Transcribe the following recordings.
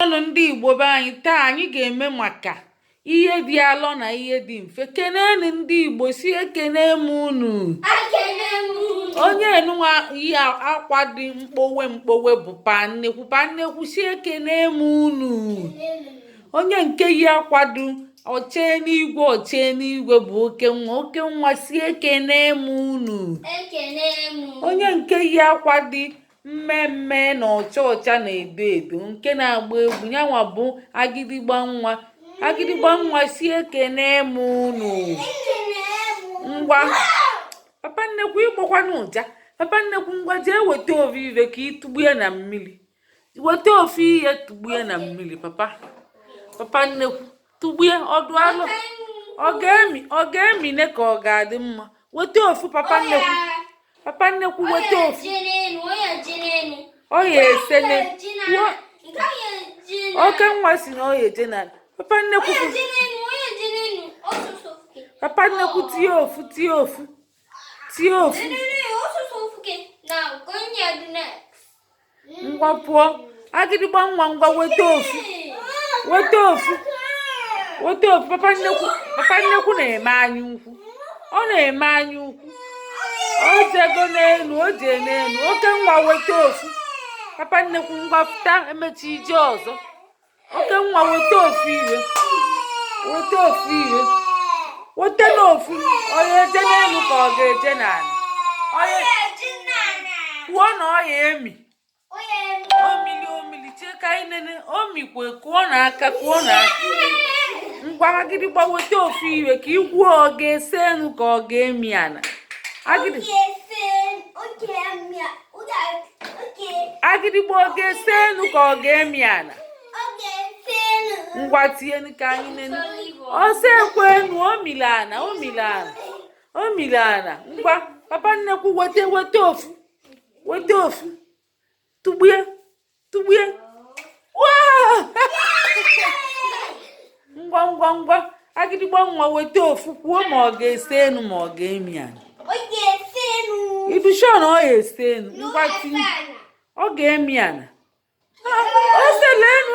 Ọnụ ndị Igbo be anyị, taa anyị ga-eme maka ihe dị alọ na ihe dị mfe. Kenenu ndị Igbo, si ekene m unu. Onye enunwa ihe akwa dị mkpowe bụ pannekwu si ekene m unu. Onye nke yi akwa dị ochie n'igwe bụ oke nwa si ekene m unu. Onye nke yi akwa dị mmemme na ọcha na edo nke na-agba egwu, yanwa bụ agịdịgba nwa si ekene m unu. Ngwa papa nnekwu ịgbakwanụ ụja. Papa nnekwu ngwa jee weta ofu ihe ka ịtụgbu ya na mmiri. Weta ofu ihe tụgbu ya na mmiri papa nnekwu tụgbu ya ọdụ alụ. Ọ ga-emine ka ọ ga-adị mma. Weta ofu papa nnekwu weta ofu. Oya esene oke nwa si na oya ejena. Papa nnekwu tie ofu. Ngwa pụọ. Agịdịgba nwa ngwa weta ofu. Papa nnekwu na-eme anya ukwu. Ọ na-eme anya ukwu. O jego n'elu, o jee n'elu. Oke nwa weta ofu. Papa nnekwu ngwa pụta, emechi ije ọzọ. Oke nwa weta ofu ihe. Weta n'ofu. Onye eje n'elu ka ọ ga-eje n'ala. Kwuo na ọ ya emi. Omili cheka inene. Omikwe kwuo n'aka. Ngwa agịdịgba weta ofu ihe ka igwu ọ ga-ese enu ka ọ ga-emi ana. Agịdịgba ọ ga-ese enu ka ọ ga-emi ana. Ngwa tienu ka anyị nene. Ọsọ ekwe enu o mili ana. Ngwa papa nnekwu weta ofu. Tụgbue. Ngwa agịdịgba nwa weta ofu kwuo ma ọ ga-ese enu ma ọ ga-emi ana. Ibishon ọ ga-ese enu. Ngwa tinye. Ọ ga-emi ana. O sele enu.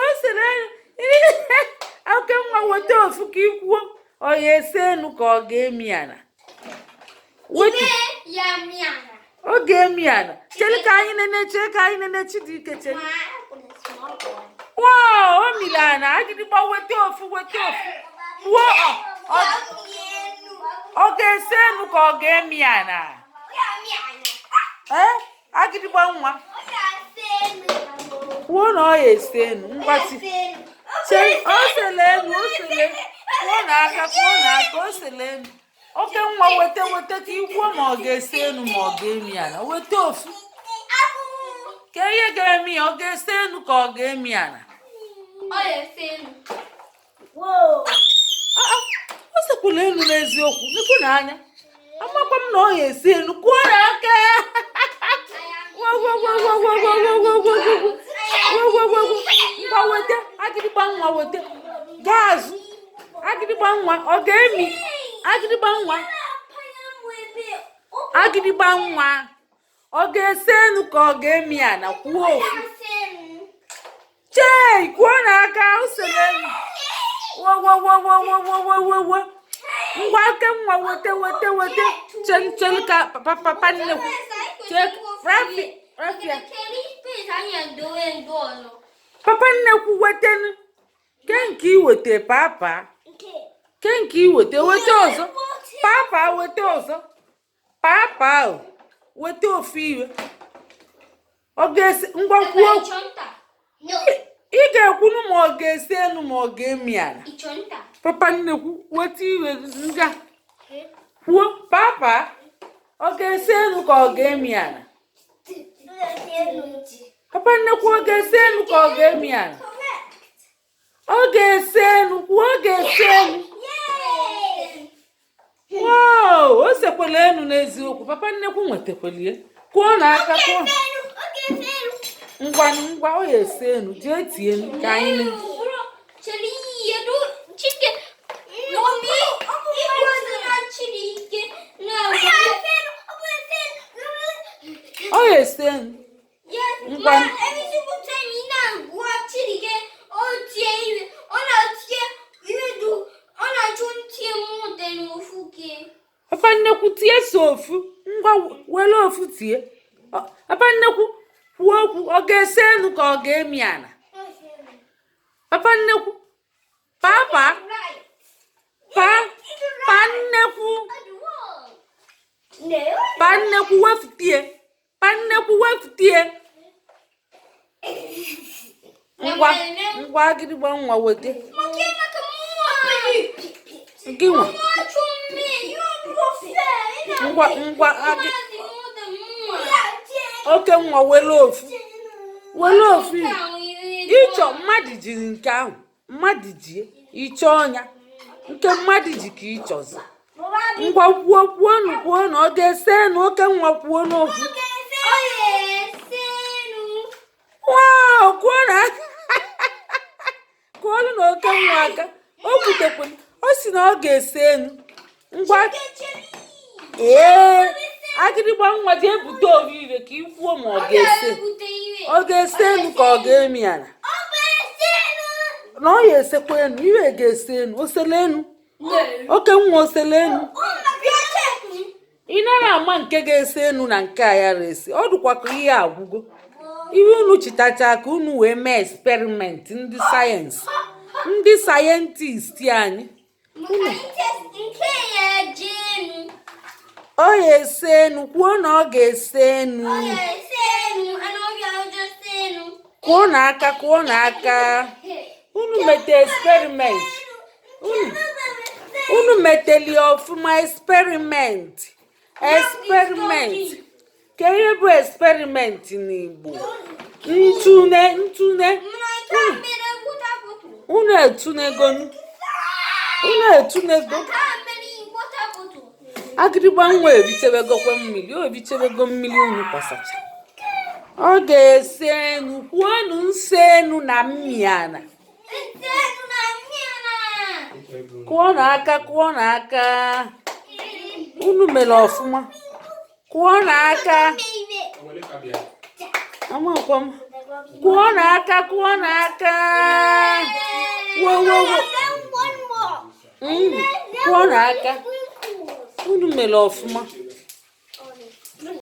Oke nwa weta ofu ka ikwuo ọ ga-ese enu ka ọ ga-emi ana. Ọ ga-emi ana. Chere ka anyị nene Chidike chere. Wow, o mili ana. Agịdịgba weta ofu. Kwuo ọ ga-ese enu ka ọ ga-emi ana. Agịdịgba nwa kwuo na ọ ga-ese enu. Ngwati o sele enu. Kwuo n'aka o sele enu. Oke nwa weta ka ikwuo ma ọ ga-ese enu ma ọ ga-emi ana. Weta ofu. Ka ihe ga-emi ya, ọ ga-ese enu ka ọ ga-emi ana. O sekwala enu n'eziokwu. Nekwu n'anya. Amakwa m na ọ ga-ese enu. Kwuo n'aka. Ngwa weta agịdịgba nwa weta. Gaa azụ. Agịdịgba nwa ọ ga-emi. Agịdịgba nwa ọ ga-ese enu ka ọ ga-emi ana. Kwuo ofu. Chei kwuo n'aka o sere enu. Ngwa oke nwa weta. Chelu ka papa nnekwu. Rafia. Papa nnekwu wetenu. Nke iweta papa. Nke iweta weta ọzọ. Papa weta ọzọ. Papa weta ofu ihe. Ọ ga-ese ngwa kwuo. Ị ga-ekwunu ma ọ ga-ese enu ma ọ ga-emi ana. Papa nnekwu weta ihe nga. Kwuo papa ọ ga-ese enu ka ọ ga-emi ana. Papa nnekwu ọ ga-ese enu ka ọ ga-emi ana. Ọ ga-ese enu. Kwuo ọ ga-ese enu. Wow, o sekwala enu n'eziokwu. Papa nnekwu nwetakwala. Kwuo n'aka kwuo. Ngwa ọ ga-ese enu. Jee tie enu ka anyị nene. Ọ ga-ese enu. Ngwa ofu ngwa were ofu tie papa nnekwu kwuo okwu ọ ga-ese enu ka ọ ga-emi ana papa nnekwu papa nnekwu wefutie ngwa agịrịgba nwa wete gị nwa ngwa oke nwa were ofu ịchọ mmadụ jiri nke ahụ mmadụ ji ịchọ ọnya nke mmadụ ji ka ịchọzi ngwa kwuonu ọ ga-ese enu oke nwa kwuo n'okwu kwuolu na oke nwa aka o kwutekwe o si na ọ ga-ese enu ngwa agịrịgba nwa ji ebute orire ka ikwuo ma ọ ga-ese enu ka ọ ga-emi ala na ọ ya esekwa enu iwe ga-ese enu osele enu oke nwa osele enu ị nara ama nke ga-ese enu na nke a ya resi ọ dụkwa ka ihe agwụgo ihe unu chitacha ka unu wee mee eksperimenti ndị sayentisti anyị ọ ya ese enu kwuo na ọ ga-ese enu kwuo na aka unu mete eksperimenti unu meteli ọfụma eksperimenti ka ihe bụ eksperimenti n'Igbo ntune unu etunego agịrịgba nwa ebichebego mmiri unu kwasacha ọ ga-ese enu kwuonu nse enu na mmiana kwuo na aka unu mere ọfụma kwuo na aka amakwa m kwuo na aka kwuo na aka unu mere ọfụma